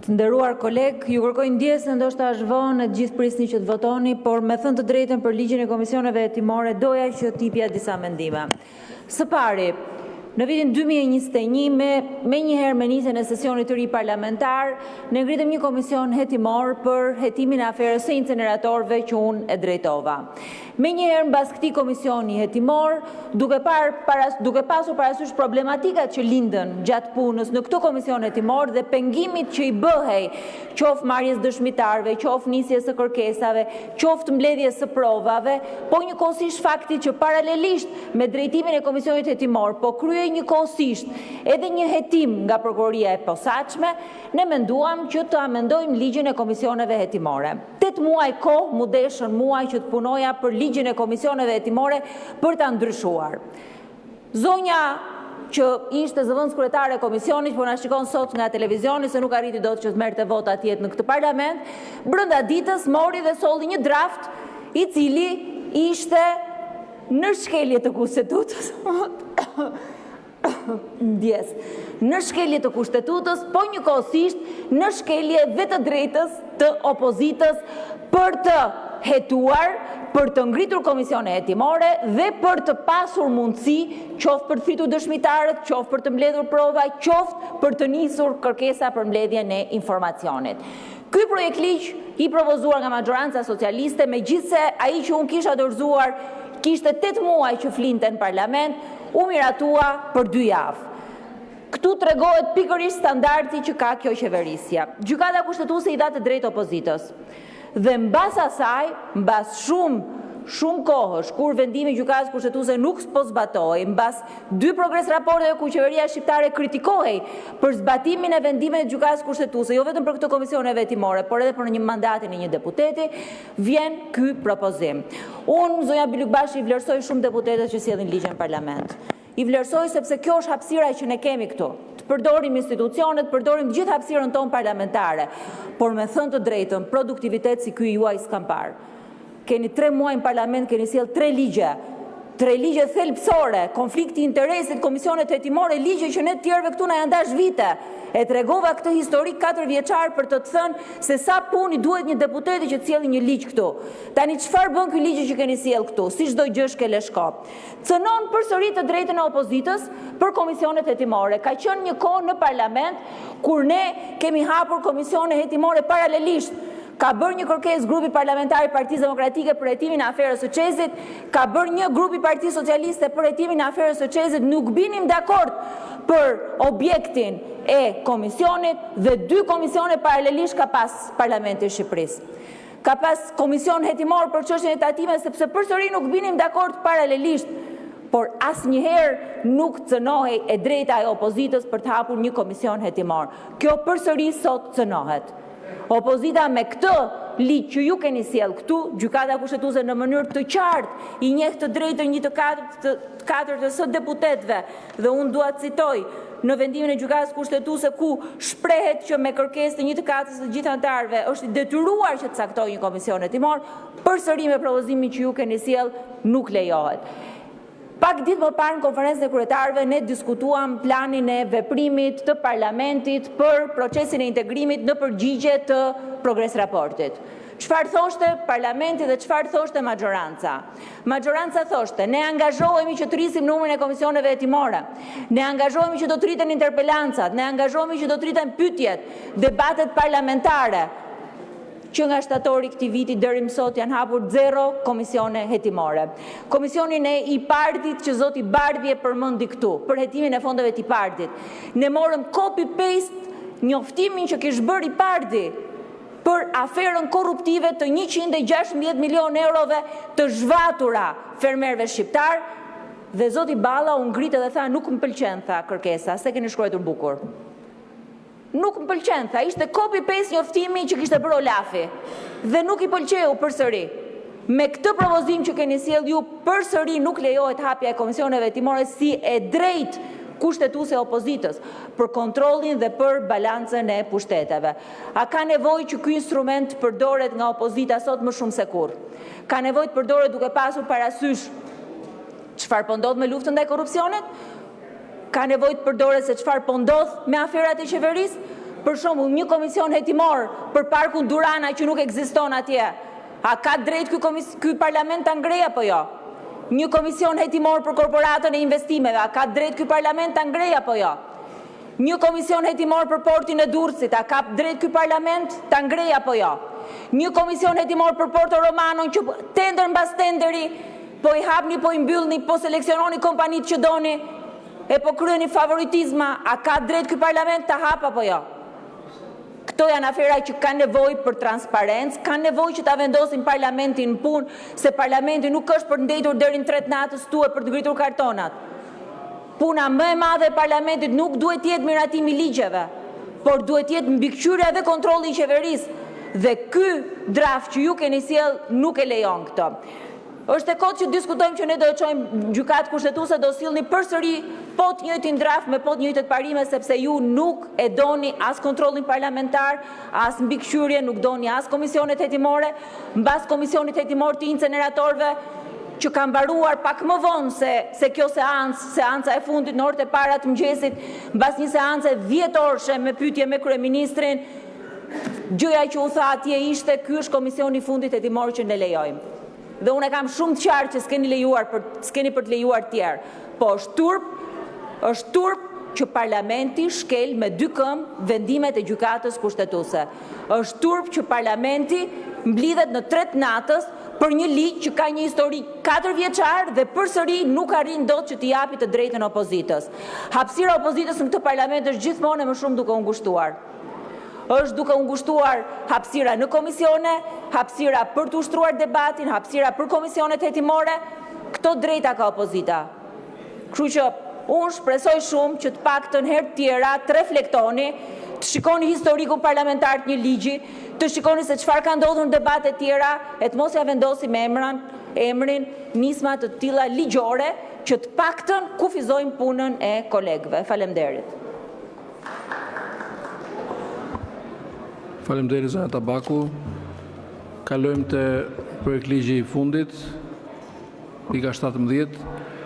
Të nderuar koleg, ju kërkoj ndjesë, ndoshta është vonë, të gjithë prisni që të votoni, por me thënë të drejtën për ligjin e komisioneve hetimore, doja që t'japja disa mendime. Së pari, në vitin 2021, me njëherë me nisjen e sesionit të ri parlamentar, ne ngritëm një komision hetimor për hetimin e aferës së inceneratorëve që unë e drejtova. Me njëherë mbas këtij komisioni hetimor, duke pasur parasysh problematikat që lindën gjatë punës në këtë komision hetimor dhe pengimit që i bëhej, qoftë marrjes dëshmitarëve, qoftë nisjes së kërkesave, qoftë mbledhjes së provave, po njëkohësisht fakti që paralelisht me drejtimin e komisionit hetimor, po kryej njëkohësisht edhe një hetim nga prokuroria e posaçme, ne menduam që të amendojmë ligjin e komisioneve hetimore. 8 muaj kohë mu deshën muaj që të punoja për ligjin e komisioneve hetimore për ta ndryshuar. Zonja që ishte zëvendës kryetare e komisionit, po na shikon sot nga televizioni se nuk arriti dot që të merrte vota atje në këtë parlament, brenda ditës mori dhe solli një draft i cili ishte në shkelje të kushtetutës. Në shkelje të kushtetutës, po njëkohësisht në shkelje dhe të drejtës të opozitës për të hetuar, për të ngritur komisione hetimore dhe për të pasur mundësi, qoftë për të thritur dëshmitarët, qoftë për të mbledhur prova, qoftë për të nisur kërkesa për mbledhjen e informacionit. Ky projekt ligj i propozuar nga majoranca socialiste, megjithse ai që unë kisha dorëzuar kishte 8 muaj që flinte në parlament, u miratua për 2 javë. Këtu tregohet pikërisht standardi që ka kjo qeverisja. Gjykata kushtetuese i dha të drejtë opozitës. Dhe mbas asaj, mbas shumë kohësh, kur vendimi i gjykatës kushtetuese nuk po zbatohej, mbas 2 progres raporteve ku qeveria shqiptare kritikohej për zbatimin e vendimeve të gjykatës kushtetuese, jo vetëm për këtë komisione hetimore, por edhe për një mandatin e një deputeti, vjen ky propozim. Unë, zonja Bilukbashi, i vlerësoj shumë deputetët që sjellin ligje në parlament. I vlerësoj sepse kjo është hapësira që ne kemi këtu. Të përdorim institucionet, përdorim gjithë hapësirën tonë parlamentare, por me thënë të drejtën, produktivitet si ky juaj s'kam parë. Keni 3 muaj në parlament, keni sjell 3 ligje thelbësore, konflikti i interesit, komisionet hetimore, ligje që ne të tjerëve këtu na janë dash vite. E tregova këtë historik 4 vjeçar për të thënë se sa puni duhet një deputeti që të sjellë një ligj këtu. Tani çfarë bën ky ligj që keni sjell këtu? Si çdo gjë shkel e shkop. Cënon përsëri të drejtën e opozitës për komisionet hetimore. Ka qenë një kohë në parlament kur ne kemi hapur komisione hetimore paralelisht. Ka bërë një kërkesë grupi parlamentar i Partisë Demokratike për hetimin e aferës së Çezit, ka bërë një grupi Partisë Socialiste për hetimin e aferës së Çezit, nuk binim dakord për objektin e komisionit dhe 2 komisione paralelisht ka pas Parlamenti i Shqipërisë. Ka pas komision hetimor për çështjen e tatimeve sepse përsëri nuk binim dakord paralelisht, por asnjëherë nuk cënohej e drejta e opozitës për të hapur një komision hetimor. Kjo përsëri sot cënohet. Opozita me këtë ligj që ju keni sjell këtu, gjykata kushtetuese në mënyrë të qartë i njeh të drejtën 1 të 4 së deputetëve dhe unë dua të citoj në vendimin e gjykatës kushtetuese ku shprehet që me kërkesë të 1 të 4 të gjithë anëtarëve është i detyruar që të caktojë një komision hetimor, përsëri me propozimin që ju keni sjell nuk lejohet. Pak ditë më parë në konferencën e kryetarëve ne diskutuam planin e veprimit të parlamentit për procesin e integrimit në përgjigje të progres raportit. Çfarë thoshte parlamenti dhe çfarë thoshte majoranca? Majoranca thoshte, ne angazhohemi që të rrisim numrin e komisioneve hetimore, ne angazhohemi që do të rriten interpelancat, ne angazhohemi që do të rriten pyetjet, debatet parlamentare, që nga shtatori këtij viti deri më sot janë hapur 0 komisione hetimore. Komisionin e IPARD-it që zoti Bardhi e përmendi këtu, për hetimin e fondeve të IPARD-it. Ne morëm copy-paste njoftimin që kishte bërë IPARD-i për aferën korruptive të 116 milionë eurove të zhvatura fermerëve shqiptar dhe zoti Balla u ngrit dhe tha nuk më pëlqen, tha kërkesa, se keni shkruar bukur. Nuk më pëlqen, tha, ishte copy-paste njoftimi që kishte bërë Olafi dhe nuk i pëlqeu përsëri. Me këtë propozim që keni sjell ju, përsëri nuk lejohet hapja e komisioneve hetimore si e drejtë kushtetuese e opozitës për kontrollin dhe për balancën e pushteteve. A ka nevojë që ky instrument përdoret nga opozita sot më shumë se kurrë? Ka nevojë të përdoret duke pasur parasysh çfarë po ndodh me luftën ndaj korrupsionit? Ka nevojë të përdoret se çfarë po ndodh me aferat e qeverisë? Për shembull, një komision hetimor për parkun Durana që nuk ekziston atje. A ka drejt ky parlament ta ngrejë apo jo? Një komision hetimor për korporatën e investimeve, a ka drejt ky parlament ta ngrejë apo jo? Një komision hetimor për portin e Durrësit, a ka drejt ky parlament ta ngrejë apo jo? Një komision hetimor për Porto Romanon që tender mbas tenderi, po i hapni, po i mbyllni, po seleksiononi kompanitë që doni, e po kryeni favoritizma, a ka drejt ky parlament ta hap apo jo? Këto janë afera që kanë nevojë për transparencë, kanë nevojë që ta vendosin parlamentin në punë, se parlamenti nuk është për ndetur deri në 3 natës tuaj për të ngritur kartonat. Puna më e madhe e parlamentit nuk duhet të jetë miratimi i ligjeve, por duhet të jetë mbikëqyrja dhe kontrolli i qeverisë. Dhe ky draft që ju keni sjell nuk e lejon këtë. Është e kohë që diskutojmë që ne do të çojmë gjykatë kushtetuese, do sillni përsëri po të njëjtin draft me po të njëjtat parime, sepse ju nuk e doni as kontrollin parlamentar, as mbikëqyrje, nuk doni as komisionet hetimore, mbas komisionit hetimor të inceneratorëve që ka mbaruar pak më vonë se kjo seanca e fundit në orët e para të mëngjesit, mbas një seance vjetorshe me pyetje me kryeministrin, gjëja që u tha atje ishte ky është komisioni i fundit hetimor që ne lejojmë. Dhe unë e kam shumë të qartë që s'keni për të lejuar tjerë, po është turp që parlamenti shkel me 2 këmbë vendimet e gjykatës kushtetuese. Është turp që parlamenti mblidhet në 3 natës për një ligj që ka një histori 4 vjeçar dhe përsëri nuk arrin dot që t'i japi të drejtën opozitës. Hapësira e opozitës në këtë parlament është gjithmonë më shumë duke u ngushtuar. Është duke u ngushtuar hapësira në komisione, hapësira për të ushtruar debatin, hapësira për komisionet hetimore, këto drejta ka opozita. Kështu që unë shpresoj shumë që të paktën herë të tjera të reflektoni, të shikoni historikun parlamentar të një ligji, të shikoni se çfarë ka ndodhur në debate të tjera, e të mos ja vendosim emrin nisma të tilla ligjore që të paktën kufizojnë punën e kolegëve. Faleminderit. Faleminderit zona Tabaku. Kalojmë te projektligji i fundit, pika 17.